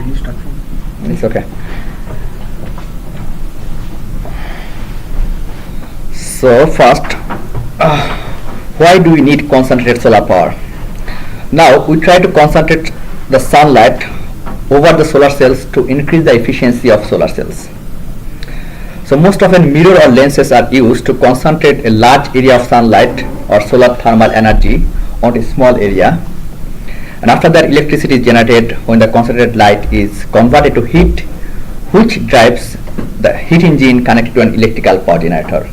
Can you start from? It's okay. So first, why do we need concentrated solar power? Now we try to concentrate the sunlight over the solar cells to increase the efficiency of solar cells. So most often mirror or lenses are used to concentrate a large area of sunlight or solar thermal energy on a small area, and after that electricity is generated when the concentrated light is converted to heat, which drives the heat engine connected to an electrical power generator.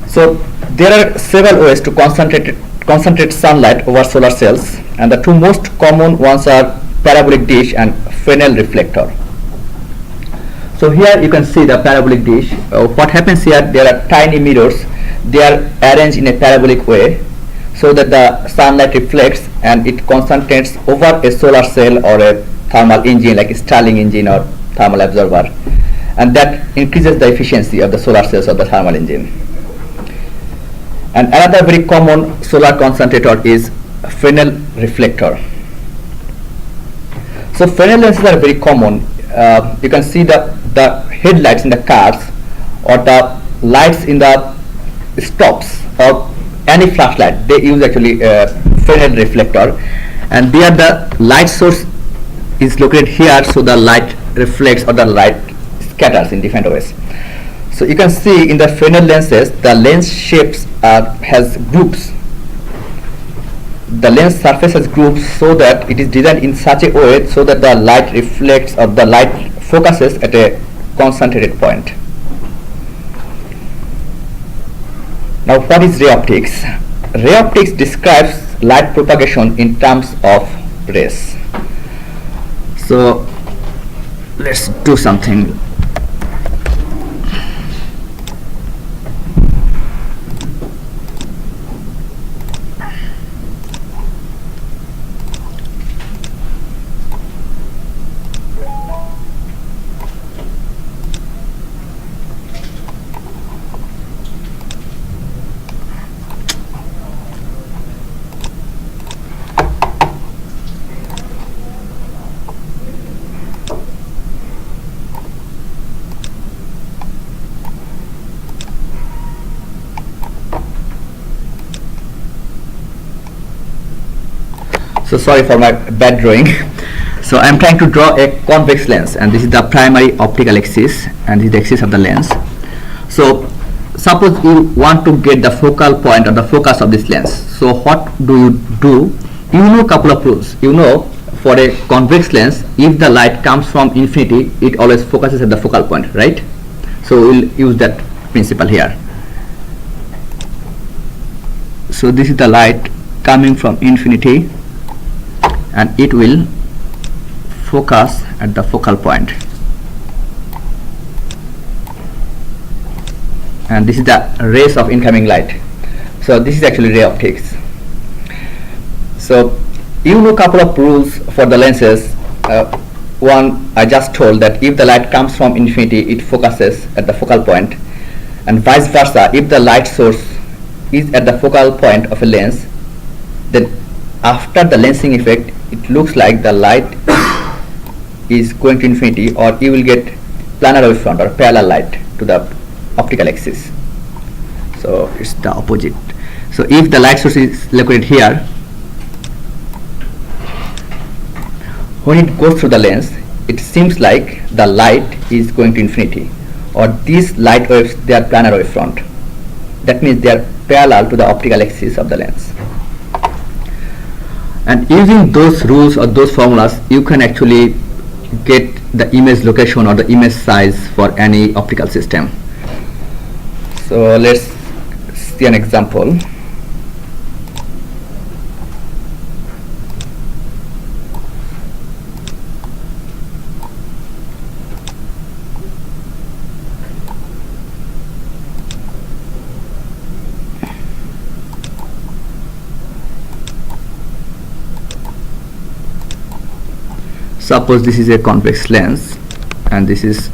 So there are several ways to concentrate sunlight over solar cells, and the two most common ones are parabolic dish and Fresnel reflector. So here you can see the parabolic dish. What happens here, there are tiny mirrors. They are arranged in a parabolic way so that the sunlight reflects and it concentrates over a solar cell or a thermal engine like a Stirling engine or thermal absorber, and that increases the efficiency of the solar cells of the thermal engine. And another very common solar concentrator is Fresnel reflector. So Fresnel lenses are very common. You can see the headlights in the cars or the lights in the stops or any flashlight. They use actually Fresnel reflector, and there the light source is located here, so the light reflects or the light scatters in different ways. So you can see in the Fresnel lenses, the lens shapes has grooves. The lens surface has grooves so that it is designed in such a way so that the light reflects or the light focuses at a concentrated point. Now what is ray optics? Ray optics describes light propagation in terms of rays. So let's do something. So sorry for my bad drawing. So I am trying to draw a convex lens, and this is the primary optical axis and this is the axis of the lens. So suppose you want to get the focal point or the focus of this lens. So what do? You know a couple of rules. You know, for a convex lens, if the light comes from infinity, it always focuses at the focal point, right? So we'll use that principle here. So this is the light coming from infinity, and it will focus at the focal point, and this is the rays of incoming light. So this is actually ray optics. So you know a couple of rules for the lenses. One I just told, that if the light comes from infinity, it focuses at the focal point, and vice versa. If the light source is at the focal point of a lens, then after the lensing effect, it looks like the light is going to infinity, or you will get planar wavefront or parallel light to the optical axis. So it's the opposite. So if the light source is located here, when it goes through the lens, it seems like the light is going to infinity, or these light waves, they are planar wavefront. That means they are parallel to the optical axis of the lens. And using those rules or those formulas, you can actually get the image location or the image size for any optical system. So let's see an example. Suppose this is a convex lens, and this is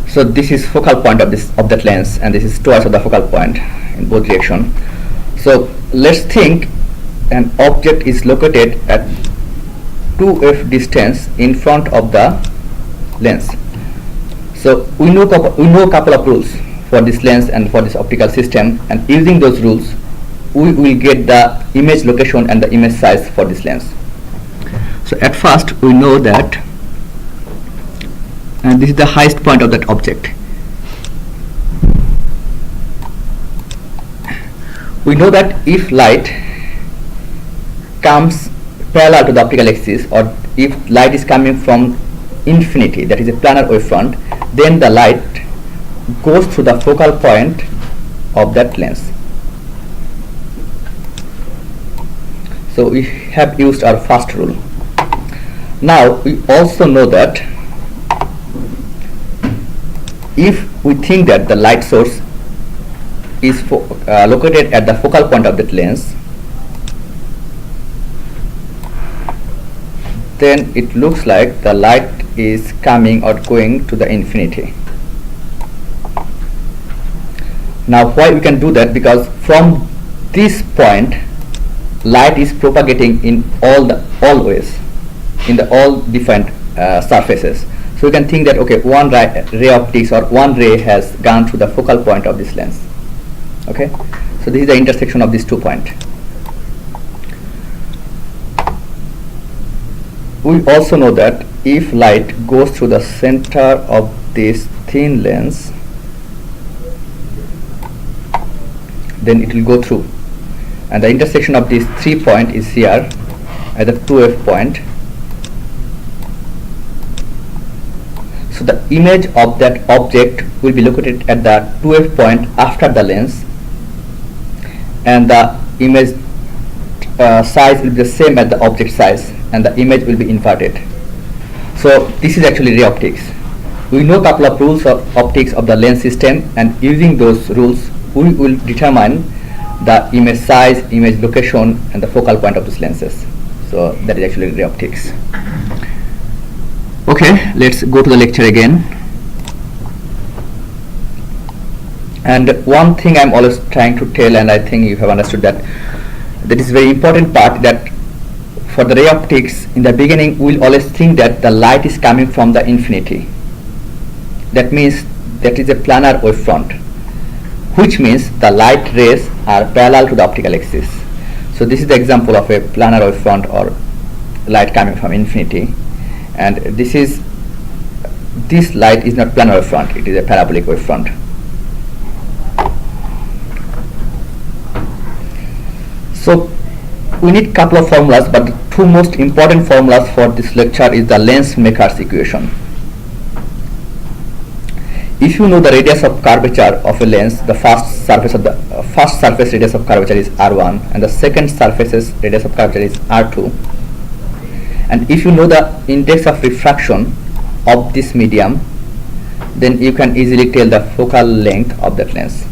so this is focal point of that lens, and this is twice of the focal point in both direction. So let's think an object is located at 2f distance in front of the lens. So we know a couple of rules for this lens and for this optical system, and using those rules we will get the image location and the image size for this lens. So at first we know that this is the highest point of that object. We know that if light comes parallel to the optical axis, or if light is coming from infinity, that is a planar wavefront, then the light goes through the focal point of that lens. So we have used our first rule. Now we also know that if we think that the light source is located at the focal point of that lens, then it looks like the light is coming or going to the infinity. Now why we can do that? Because from this point light is propagating in all ways, in the all different surfaces. So we can think that okay, one ray optics or one ray has gone through the focal point of this lens. Okay, so this is the intersection of these 2 points. We also know that if light goes through the center of this thin lens, then it will go through, and the intersection of these 3 points is here at the 2f point. So the image of that object will be located at the 2f point after the lens, and the image size will be the same as the object size, and the image will be inverted. So this is actually ray optics. We know a couple of rules of optics of the lens system, and using those rules we will determine the image size, image location, and the focal point of these lenses. So that is actually ray optics. Okay, let's go to the lecture again. And one thing I'm always trying to tell, and I think you have understood that is very important part, that for the ray optics in the beginning we'll always think that the light is coming from the infinity. That means that is a planar wavefront, which means the light rays are parallel to the optical axis. So this is the example of a planar wavefront or light coming from infinity, and this light is not planar wavefront, it is a parabolic wavefront. So we need couple of formulas, but the 2 most important formulas for this lecture is the lens maker's equation. If you know the radius of curvature of a lens, the first surface radius of curvature is R1, and the second surface's radius of curvature is R2. And if you know the index of refraction of this medium, then you can easily tell the focal length of that lens.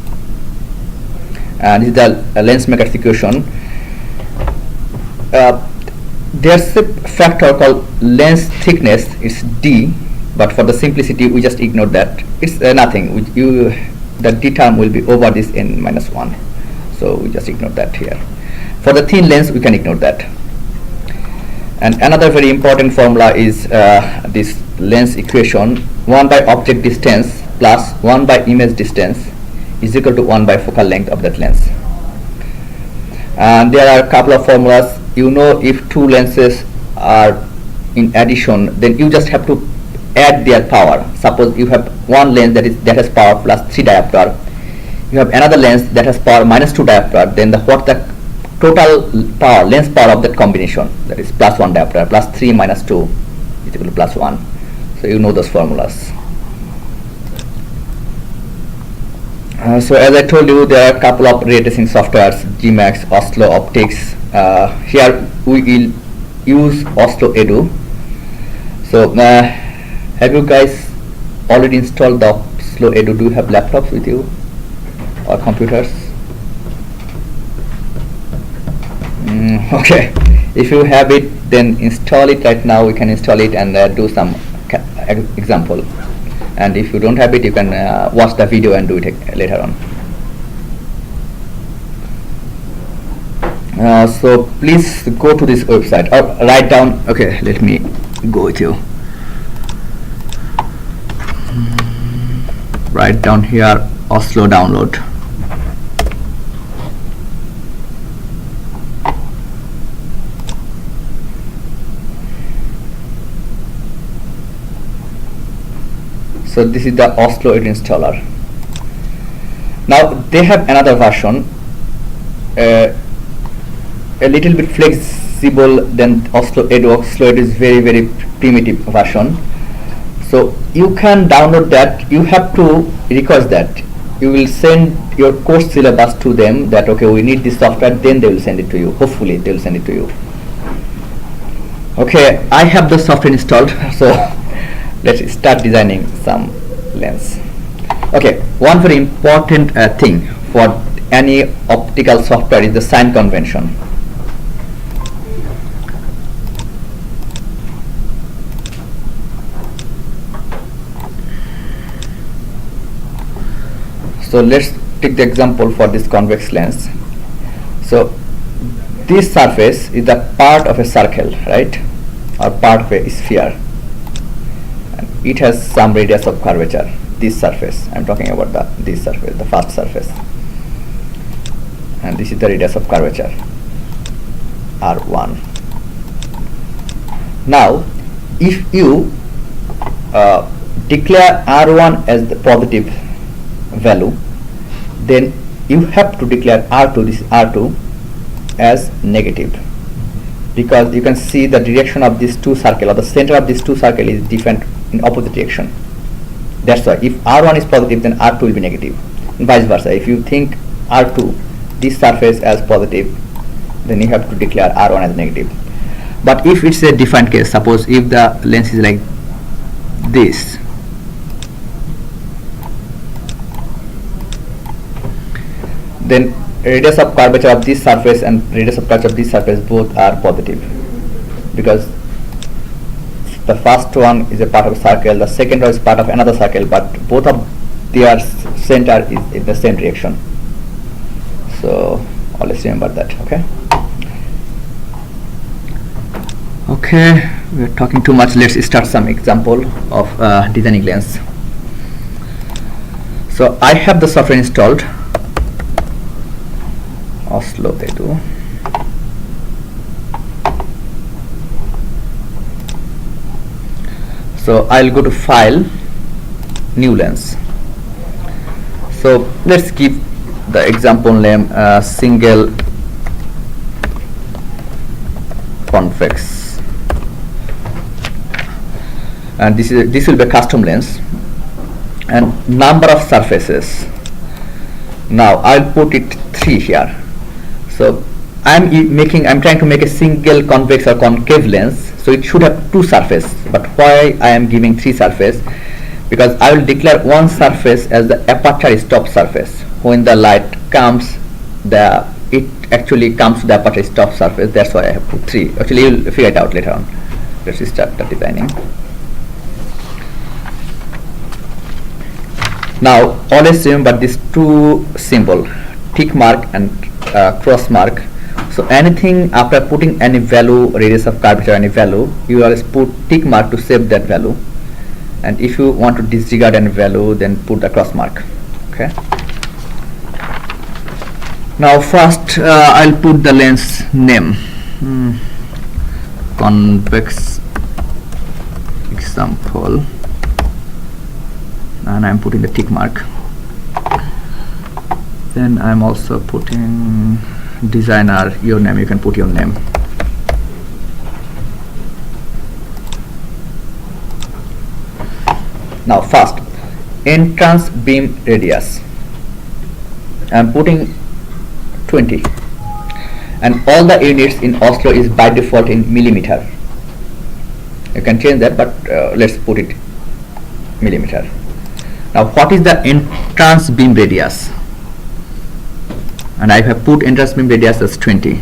And this is the lens maker's equation. There's a factor called lens thickness, it's D, but for the simplicity we just ignore that. It's nothing. The D term will be over this n minus 1, so we just ignore that here. For the thin lens we can ignore that. And another very important formula is this lens equation: 1 by object distance plus 1 by image distance is equal to 1 by focal length of that lens. And there are a couple of formulas. You know, if 2 lenses are in addition, then you just have to add their power. Suppose you have one lens that has power plus 3 diopter, you have another lens that has power minus 2 diopter, then what the total power, lens power of that combination, that is plus 1 diopter, plus 3 minus 2 is equal to plus 1. So you know those formulas. So as I told you, there are a couple of ray tracing softwares, Gmax, Oslo Optics. Here we will use Oslo Edu. So have you guys already installed the Oslo Edu? Do you have laptops with you or computers? Okay, if you have it, then install it right now. We can install it and do some example. And if you don't have it, you can watch the video and do it later on. So please go to this website or write down. Okay, let me go with you. Write down here Oslo download. So this is the Oslo Edit installer. Now they have another version, a little bit flexible than Oslo Edit. Oslo Edit is very primitive version. So you can download that. You have to request that. You will send your course syllabus to them that okay, we need this software, then they will send it to you. Hopefully they will send it to you. Okay, I have the software installed, so let's start designing some lens. Okay, one very important thing for any optical software is the sign convention. So let's take the example for this convex lens. So this surface is the part of a circle, right, or part of a sphere, and it has some radius of curvature. This surface, I'm talking about this surface, the first surface, and this is the radius of curvature, R1. Now if you declare R1 as the positive value, then you have to declare R2, this R2, as negative, because you can see the direction of these two circles, or the center of these two circles is different in opposite direction. That's why if R1 is positive, then R2 will be negative, and vice versa. If you think R2, this surface, as positive, then you have to declare R1 as negative. But if it's a different case, suppose if the lens is like this, then radius of curvature of this surface and radius of curvature of this surface both are positive, because the first one is a part of a circle, the second one is part of another circle, but both of their center is in the same direction. So always remember that. Okay, we're talking too much. Let's start some example of designing lens. So I have the software installed, Oslo Edu. So I'll go to File, New Lens. So let's give the example name single convex, and this will be a custom lens, and number of surfaces. Now I'll put it 3 here. So I'm trying to make a single convex or concave lens, so it should have 2 surfaces. But why I am giving 3 surfaces? Because I will declare one surface as the aperture stop surface. When the light comes, it actually comes to the aperture stop surface. That's why I have put 3. Actually, you'll figure it out later on. Let's start the designing. Now always remember these 2 symbols, tick mark and cross mark. So anything after putting any value, radius of curvature, any value, you always put tick mark to save that value, and if you want to disregard any value, then put the cross mark. Okay. Now first I'll put the lens name, convex example, and I'm putting the tick mark. Then I'm also putting designer, your name, you can put your name. Now first, entrance beam radius, I'm putting 20, and all the units in Oslo is by default in millimeter. You can change that, but let's put it millimeter. Now what is the entrance beam radius? And I have put entrance beam radius as 20.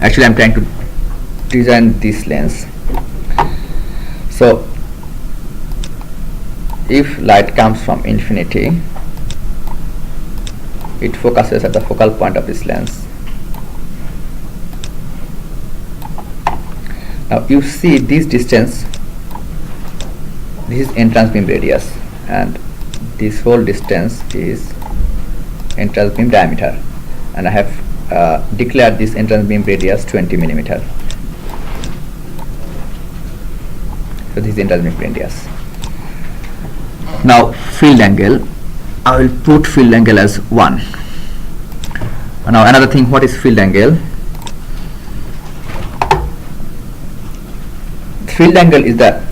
Actually I'm trying to design this lens. So if light comes from infinity, it focuses at the focal point of this lens. Now you see this distance, this is entrance beam radius, and this whole distance is entrance beam diameter, and I have declared this entrance beam radius 20 millimeter. So this is entrance beam radius. Now field angle, I will put field angle as 1. Now another thing, what is field angle? Field angle is the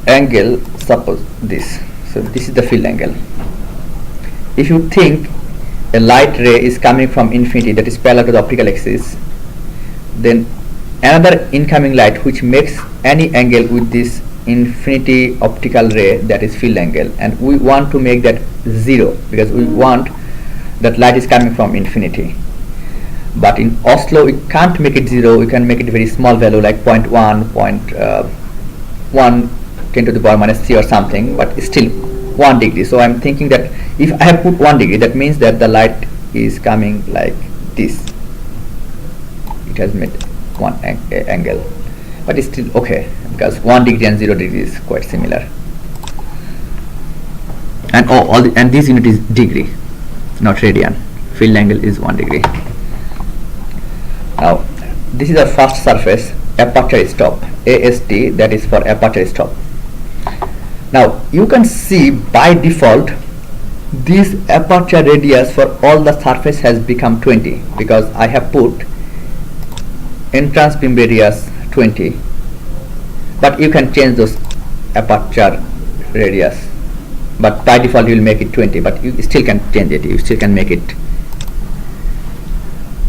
angle, suppose this. So this is the field angle. If you think a light ray is coming from infinity that is parallel to the optical axis, then another incoming light which makes any angle with this infinity optical ray, that is field angle, and we want to make that 0 because we want that light is coming from infinity. But in Oslo we can't make it 0, we can make it very small value like 0.1, 0.1 10 to the power minus 3 or something, but still 1 degree. So I'm thinking that if I have put 1 degree, that means that the light is coming like this. It has made one angle, but it's still okay because 1 degree and 0 degree is quite similar. And and this unit is degree, not radian. Field angle is 1 degree. Now this is our first surface, aperture stop, AST, that is for aperture stop. Now you can see by default this aperture radius for all the surface has become 20 because I have put entrance beam radius 20, but you can change those aperture radius, but by default you will make it 20, but you still can change it, you still can make it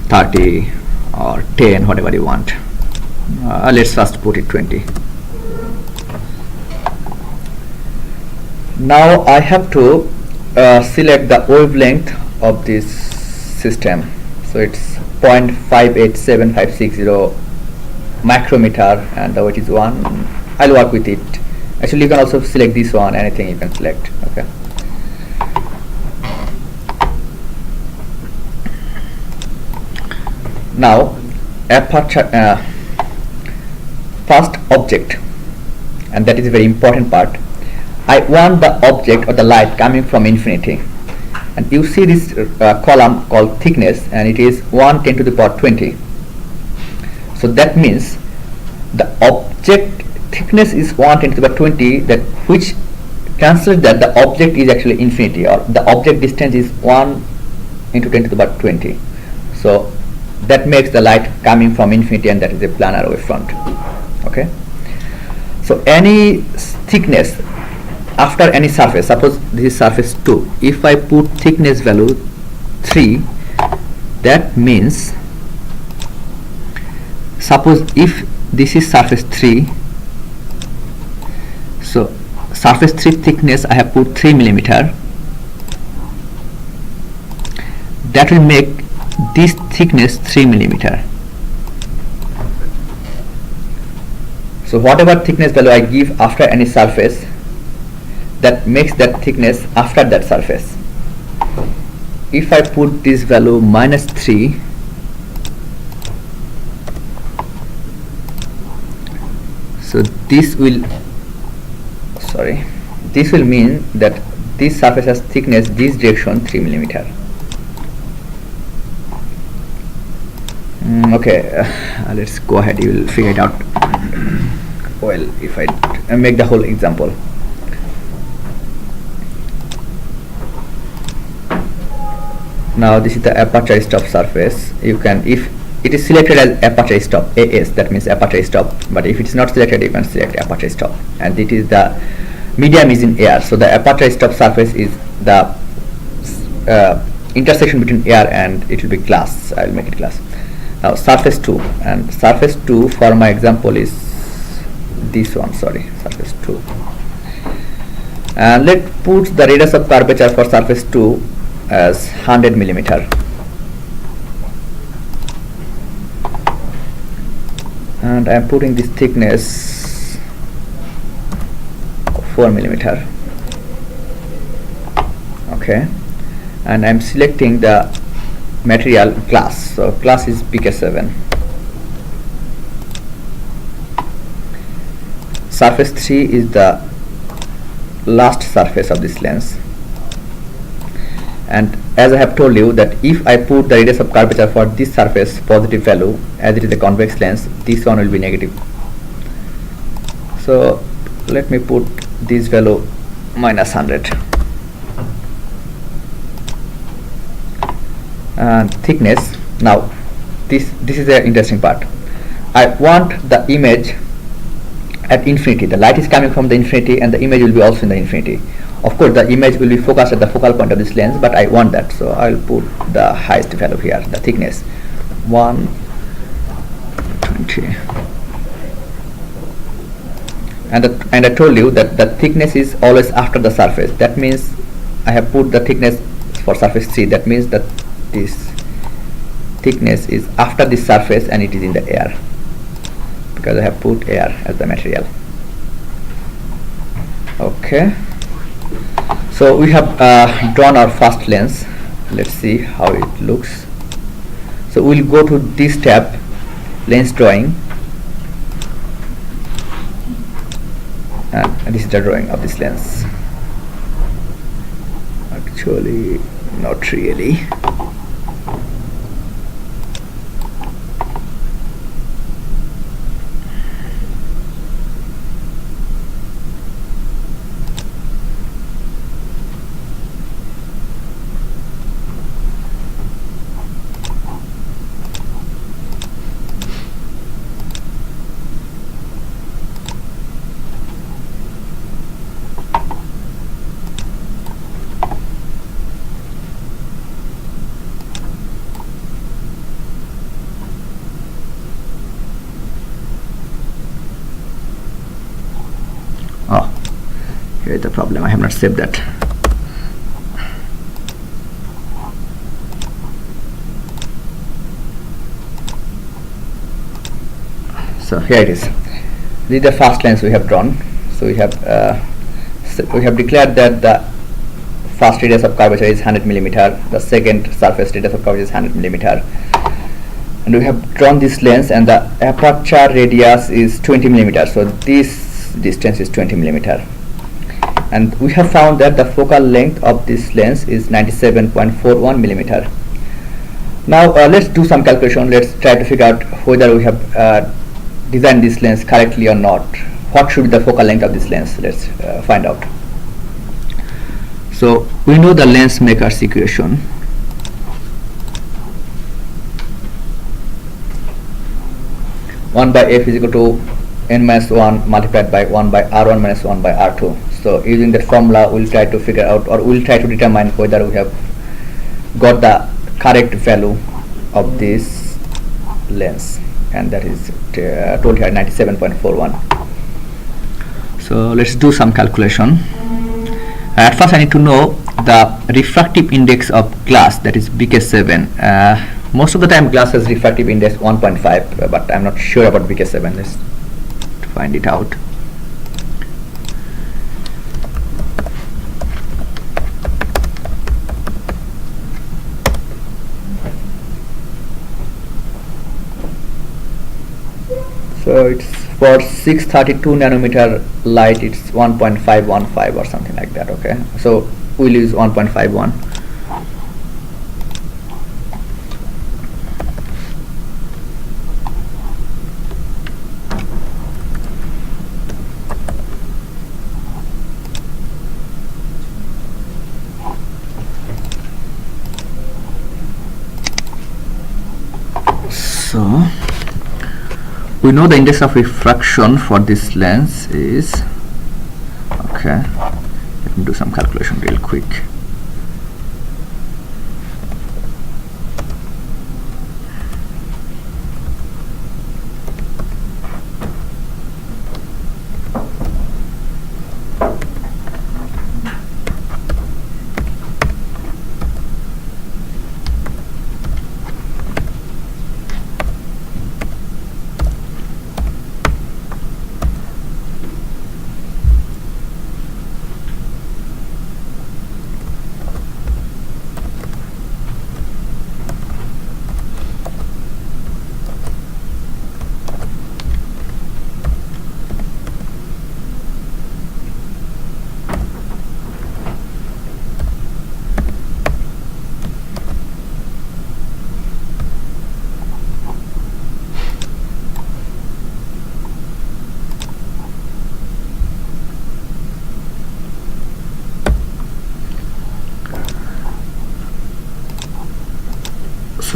30 or 10, whatever you want. Let's first put it 20. Now I have to select the wavelength of this system. So it's 0.587560 micrometer and the weight is 1. I'll work with it. Actually you can also select this one, anything you can select. Okay. Now aperture, first object, and that is a very important part. I want the object or the light coming from infinity, and you see this column called thickness, and it is 1 10 to the power 20. So that means the object thickness is 1 10 to the power 20, that which translates that the object is actually infinity, or the object distance is 1 into 10 to the power 20. So that makes the light coming from infinity, and that is a planar wavefront. Okay. So any thickness after any surface, suppose this is surface 2, if I put thickness value 3, that means, suppose if this is surface 3, so surface 3 thickness I have put 3 millimeter, that will make this thickness 3 millimeter. So whatever thickness value I give after any surface, that makes that thickness after that surface. If I put this value -3, so this will mean that this surface has thickness this direction 3 millimeter. Okay, let's go ahead, you will figure it out well if I make the whole example. Now this is the aperture stop surface. You can, if it is selected as aperture stop, AS, that means aperture stop, but if it is not selected, you can select aperture stop, and it is the medium is in air, so the aperture stop surface is the intersection between air and it will be glass. I will make it glass. Now surface 2, and surface 2 for my example is this one, surface 2, and let's put the radius of curvature for surface 2 as 100 millimeter, and I am putting this thickness 4 millimeter. Okay, and I'm selecting the material glass. So glass is BK7. Surface 3 is the last surface of this lens, and as I have told you that if I put the radius of curvature for this surface positive value, as it is a convex lens, this one will be negative. So let me put this value -100. And thickness, now this is the interesting part. I want the image at infinity. The light is coming from the infinity and the image will be also in the infinity. Of course the image will be focused at the focal point of this lens, but I want that, so I'll put the highest value here, the thickness 120. And I told you that the thickness is always after the surface. That means I have put the thickness for surface 3. That means that this thickness is after this surface and it is in the air, because I have put air as the material. Okay, so we have drawn our first lens. Let's see how it looks. So we'll go to this tab, lens drawing, and this is the drawing of this lens. Actually, not really. Here is the problem, I have not saved that. So here it is. This is the first lens we have drawn. So we have declared that the first radius of curvature is 100 millimeter. The second surface radius of curvature is 100 millimeter. And we have drawn this lens, and the aperture radius is 20 millimeter. So this distance is 20 millimeter. And we have found that the focal length of this lens is 97.41 millimeter. Now let's do some calculation. Let's try to figure out whether we have designed this lens correctly or not. What should be the focal length of this lens? Let's find out. So we know the lens maker's equation. One by f is equal to n-1 multiplied by 1 by r1 minus 1 by r2. So using that formula, we'll try to figure out, or we'll try to determine whether we have got the correct value of this lens, and that is told here 97.41. So let's do some calculation. At first I need to know the refractive index of glass, that is BK7. Most of the time glass has refractive index 1.5, but I'm not sure about BK7. Let's find it out. So it's for 632 nanometer light, it's 1.515 or something like that. Okay, so we'll use 1.51. So we know the index of refraction for this lens is, okay, let me do some calculation real quick.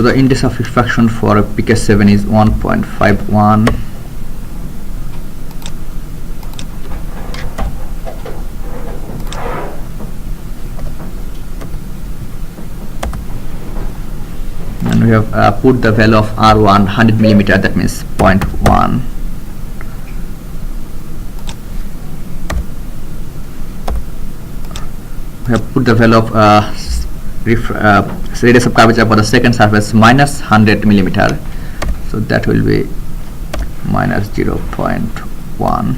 the index of refraction for PK7 is 1.51. And we have put the value of R1 100 millimeter, that means 0.1. We have put the value of radius of curvature for the second surface minus 100 millimeter, so that will be minus 0.1.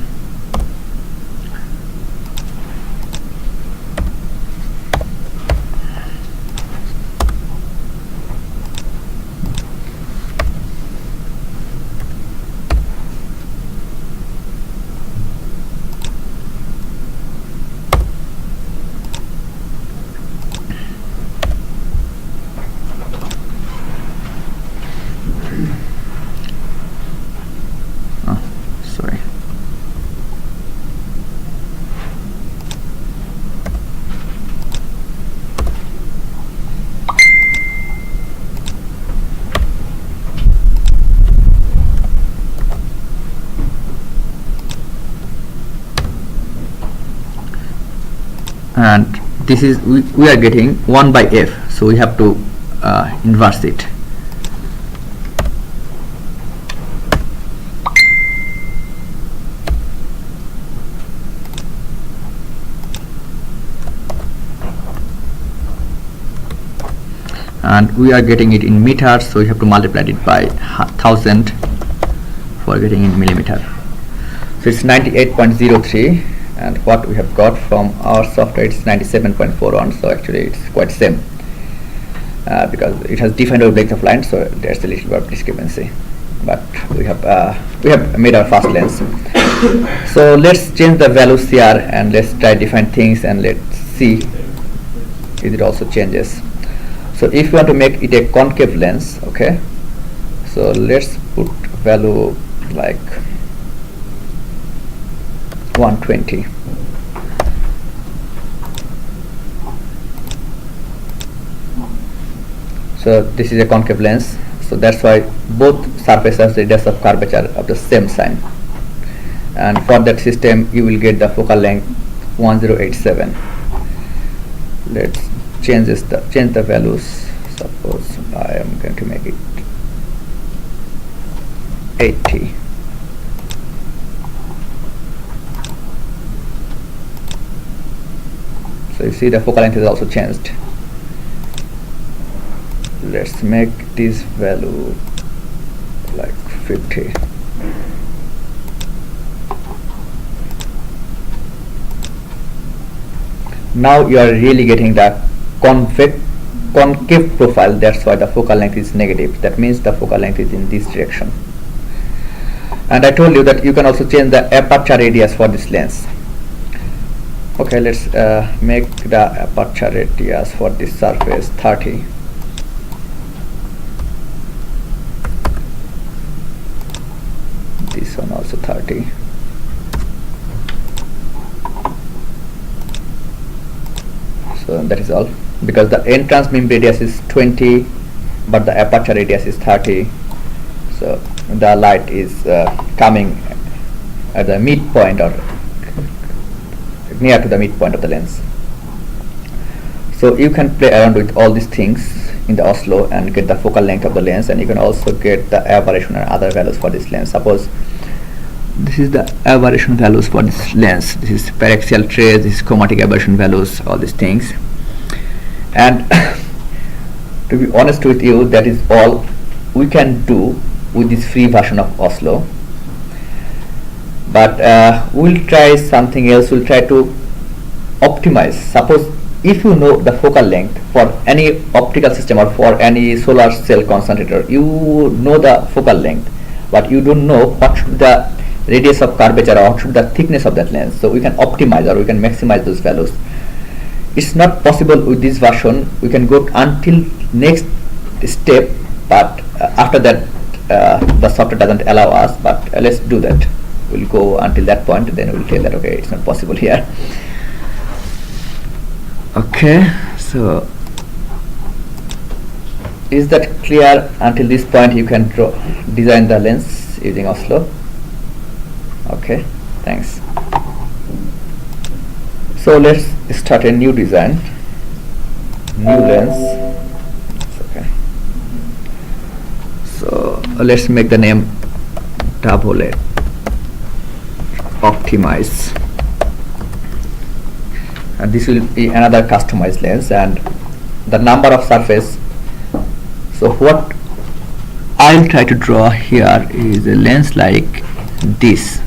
Sorry. And this is we are getting 1 by f, so we have to inverse it. And we are getting it in meters, so we have to multiply it by 1000 for getting in millimeter. So it's 98.03, and what we have got from our software is 97.41. so actually it's quite same, because it has defined wavelength of line, so there's a little bit of discrepancy, but we have made our first lens. So let's change the values here and let's try different things and let's see if it also changes. So if you want to make it a concave lens, okay, so let's put value like 120. So this is a concave lens, so that's why both surfaces radius of curvature of the same sign, and for that system you will get the focal length 1087. Let's change the values. Suppose I am going to make it 80. So you see the focal length is also changed. Let's make this value like 50. Now you are really getting the concave profile. That's why the focal length is negative. That means the focal length is in this direction. And I told you that you can also change the aperture radius for this lens. Okay, let's make the aperture radius for this surface 30. This one also 30. So that is all, because the entrance beam radius is 20 but the aperture radius is 30, so the light is coming at the midpoint or near to the midpoint of the lens. So you can play around with all these things in the Oslo and get the focal length of the lens, and you can also get the aberration and other values for this lens. Suppose this is the aberration values for this lens. This is paraxial trace, this is chromatic aberration values, all these things. And to be honest with you, that is all we can do with this free version of Oslo. But we'll try something else. We'll try to optimize. Suppose if you know the focal length for any optical system or for any solar cell concentrator, you know the focal length, but you don't know what should the radius of curvature or what should the thickness of that lens. So we can optimize or we can maximize those values. It's not possible with this version. We can go until next step, but after that the software doesn't allow us, but let's do that. We'll go until that point, then we'll tell that okay, it's not possible here. Okay, so Is that clear? Until this point you can design the lens using Oslo. Okay, thanks. So let's start a new design, new lens. Okay. So let's make the name double A, optimize, and this will be another customized lens, and the number of surface. So what I'll try to draw here is a lens like this.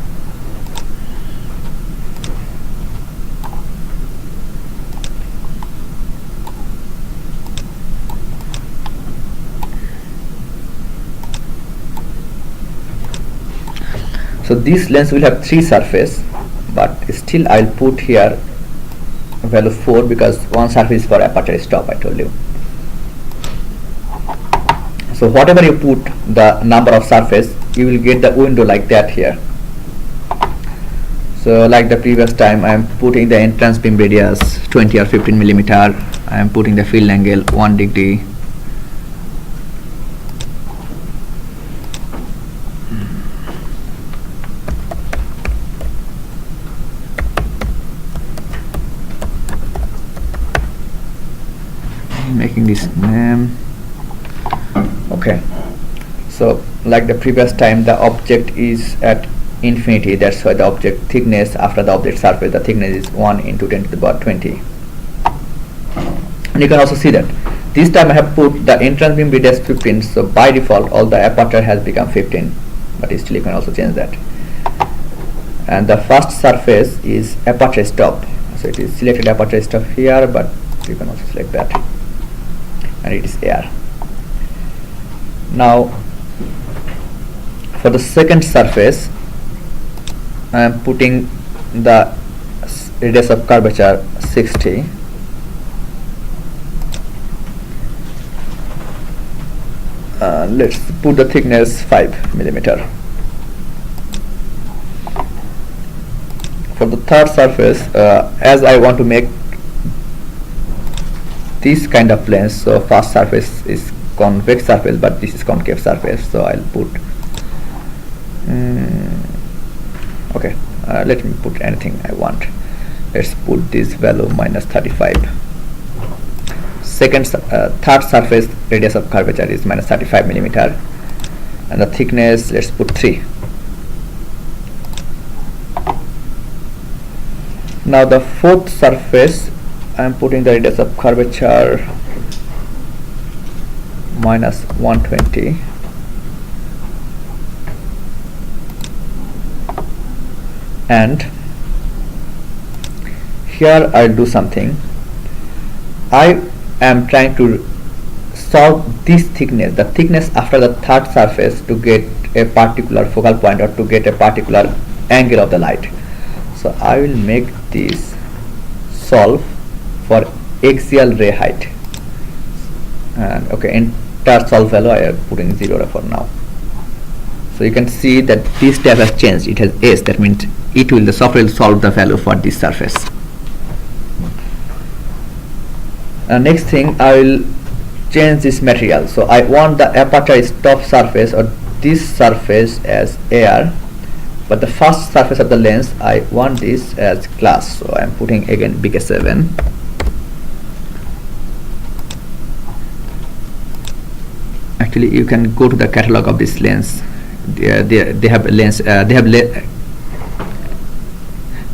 So this lens will have 3 surface, but still I'll put here value 4 because one surface for aperture stop, I told you. So whatever you put the number of surface, you will get the window like that here. So like the previous time, I am putting the entrance beam radius 20 or 15 millimeter. I am putting the field angle 1 degree. Making this name. Okay, so like the previous time, the object is at infinity, that's why the object thickness after the object surface, the thickness is 1 into 10 to the power 20. And you can also see that this time I have put the entrance beam radius 15, so by default all the aperture has become 15, but still you can also change that. And the first surface is aperture stop, so it is selected aperture stop here, but you can also select that, and it is air. Now for the second surface, I am putting the radius of curvature 60, let's put the thickness 5 millimeter. For the third surface, as I want to make this kind of lens, so first surface is convex surface, but this is concave surface, so I'll put okay, let me put anything I want. Let's put this value minus 35. Third surface radius of curvature is minus 35 millimeter, and the thickness, let's put 3. Now the fourth surface, I am putting the radius of curvature minus 120, and here I'll do something. I am trying to solve this thickness, the thickness after the third surface, to get a particular focal point or to get a particular angle of the light. So I will make this solve for axial ray height, and okay, entire solve value I am putting 0 for now. So you can see that this tab has changed, it has S, that means the software will solve the value for this surface. Next thing, I will change this material. So I want the aperture stop surface or this surface as air, but the first surface of the lens I want this as glass, so I am putting again BK7. Actually you can go to the catalog of this lens. They have a lens,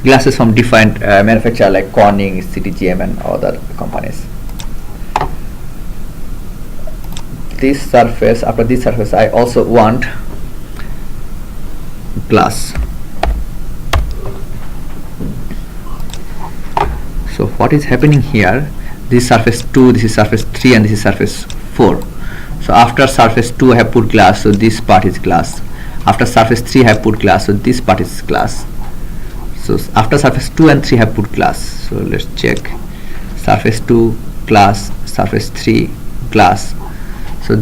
glasses from different manufacturer like Corning, CTGM and other companies. This surface, after this surface I also want glass. So what is happening here, this is surface 2, this is surface 3 and this is surface 4. So after surface 2 I have put glass, so this part is glass. After surface 3 I have put glass, so this part is glass. So after surface 2 and 3 I have put glass. So let's check. Surface 2 glass, surface 3 glass. So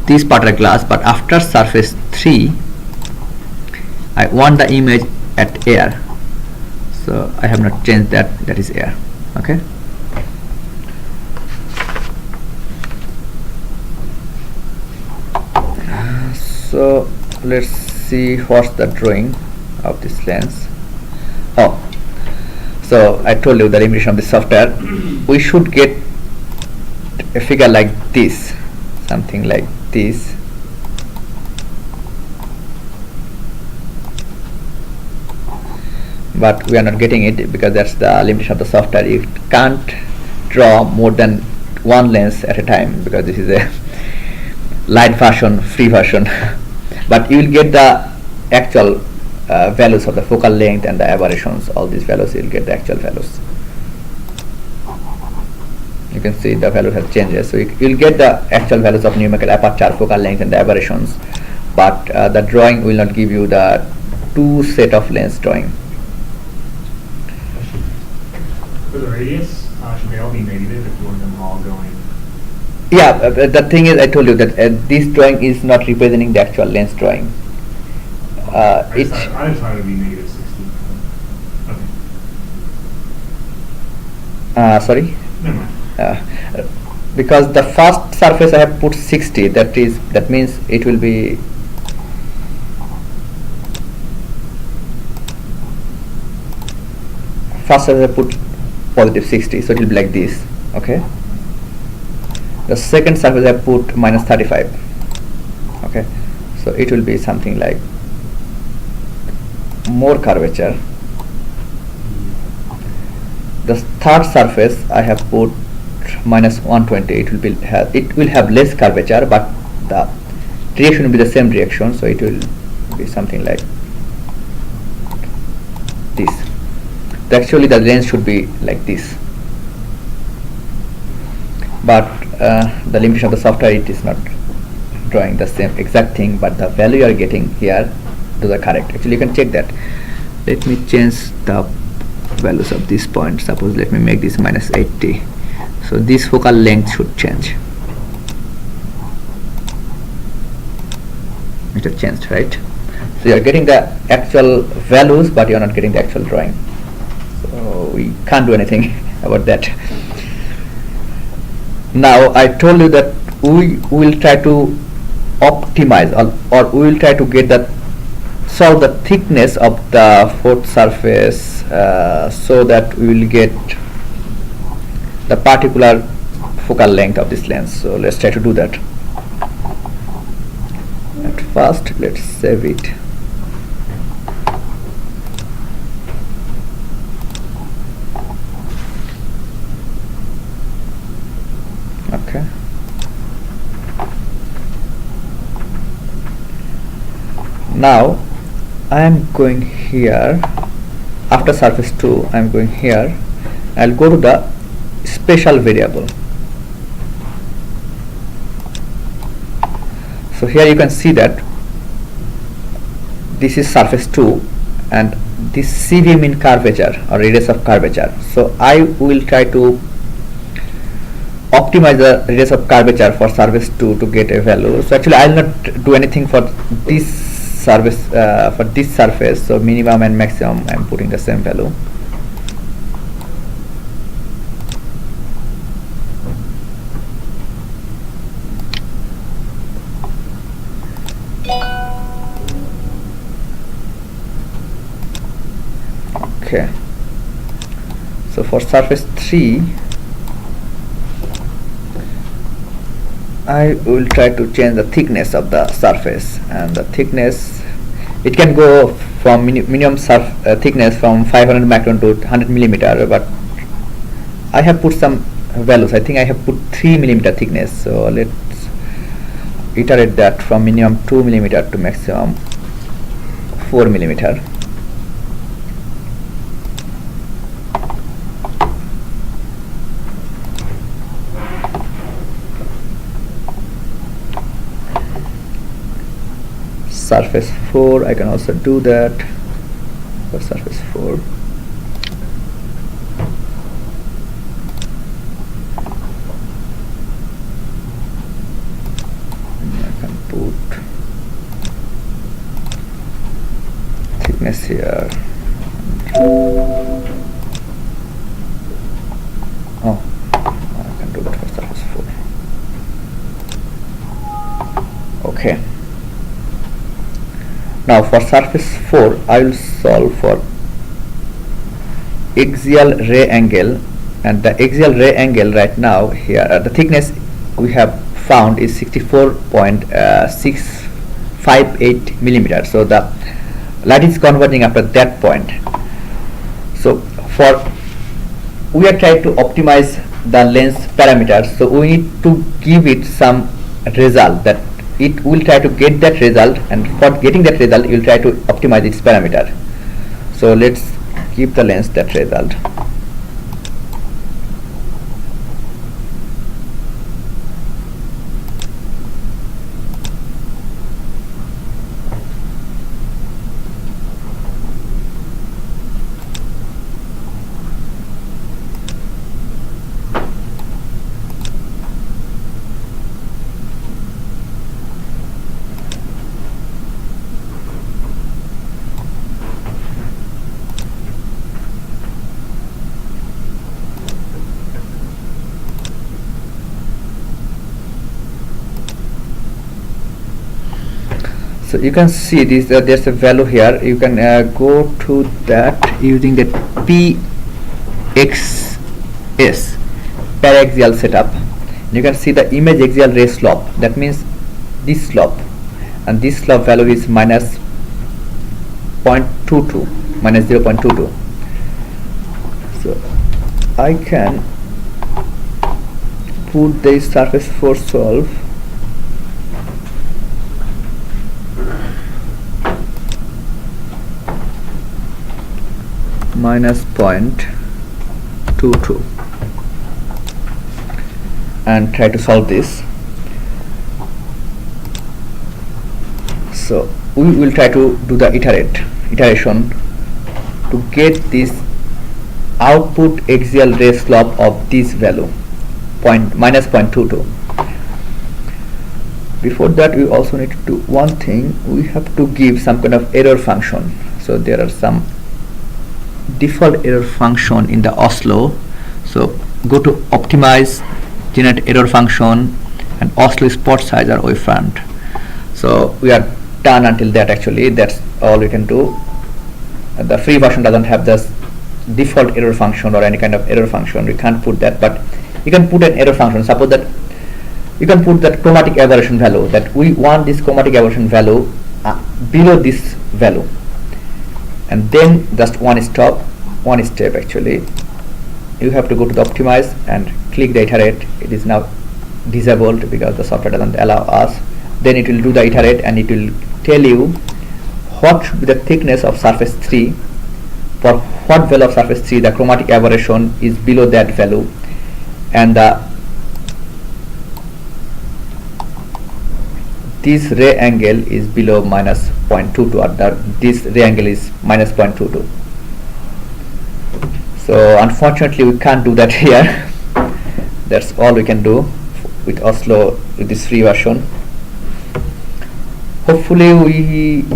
this part are glass, but after surface 3 I want the image at air. So I have not changed that, that is air. Okay. So let's see what's the drawing of this lens. Oh, so I told you the limitation of the software. We should get a figure like this, something like this. But we are not getting it because that's the limitation of the software. You can't draw more than one lens at a time because this is a light version, free version. But you will get the actual values of the focal length and the aberrations. All these values, you will get the actual values. You can see the value has changes. So you will get the actual values of numerical aperture, focal length, and the aberrations. But the drawing will not give you the two set of lens drawing. For the radius, should they all be negative if you want them all going? Yeah, the thing is, I told you that this drawing is not representing the actual lens drawing. I just thought it would be negative 60. Okay. Sorry? Never mind. Because the first surface I have put 60, that means it will be first surface I put positive 60, so it will be like this. Okay. The second surface I put minus 35. Okay, so it will be something like more curvature. The third surface I have put minus 120. It will have less curvature, but the direction will be the same direction, so it will be something like this. Actually the lens should be like this, but the limitation of the software, it is not drawing the same exact thing, but the value you are getting here, those are correct. Actually you can check that. Let me change the values of this point. Suppose let me make this minus 80. So this focal length should change. It has changed, right? So you are getting the actual values, but you are not getting the actual drawing. So we can't do anything about that. Now I told you that we will try to optimize or we will try to get solve the thickness of the fourth surface so that we will get the particular focal length of this lens. So let's try to do that. At first, let's save it. Okay. Now I am going here. After surface 2, I am going here. I'll go to the special variable. So here you can see that this is surface 2 and this CV mean curvature or radius of curvature. So I will try to optimize the radius of curvature for surface 2 to get a value. So actually I will not do anything for this surface. So minimum and maximum I am putting the same value. Okay. So for surface 3, I will try to change the thickness of the surface, and the thickness, it can go from minimum thickness from 500 micron to 100 millimeter, but I have put some values. I think I have put 3 millimeter thickness. So let's iterate that from minimum 2 millimeter to maximum 4 millimeter. Surface 4, I can also do that for surface 4. I can put thickness here. Oh, I can do that for surface 4. Okay. for surface 4 I will solve for axial ray angle, and the axial ray angle right now here the thickness we have found is 64.658 millimeters. So the light is converging after that point. So for we are trying to optimize the lens parameters, so we need to give it some result that it will try to get that result, and for getting that result you will try to optimize its parameter. So let's give the lens that result. So you can see this there's a value here. You can go to that using the PXS paraxial setup. You can see the image axial ray slope, that means this slope, and this slope value is minus 0.22, minus 0.22. So I can put the surface force solve minus 0.22 and try to solve this. So we will try to do the iteration to get this output axial ray slope of this value minus 0.22. Before that we also need to do one thing. We have to give some kind of error function. So there are some default error function in the Oslo. So go to optimize, generate error function, and Oslo spot size or wavefront. So we are done until that. Actually that's all we can do. The free version doesn't have this default error function or any kind of error function. We can't put that, but you can put an error function. Suppose that you can put that chromatic aberration value, that we want this chromatic aberration value below this value, and then just one step actually you have to go to the optimize and click the iterate. It is now disabled because the software doesn't allow us. Then it will do the iterate and it will tell you what should be the thickness of surface 3, for what value of surface 3 the chromatic aberration is below that value, and this ray angle is below minus 0.22, or this ray angle is minus 0.22. So unfortunately we can't do that here. That's all we can do with Oslo, with this free version. Hopefully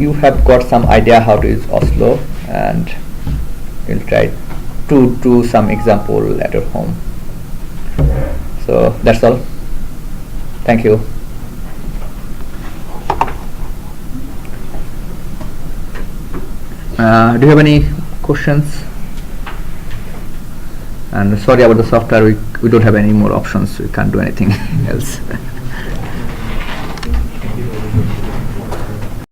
you have got some idea how to use Oslo, and we'll try to do some example at your home. So that's all. Thank you. Do you have any questions? And sorry about the software, we don't have any more options, we can't do anything else.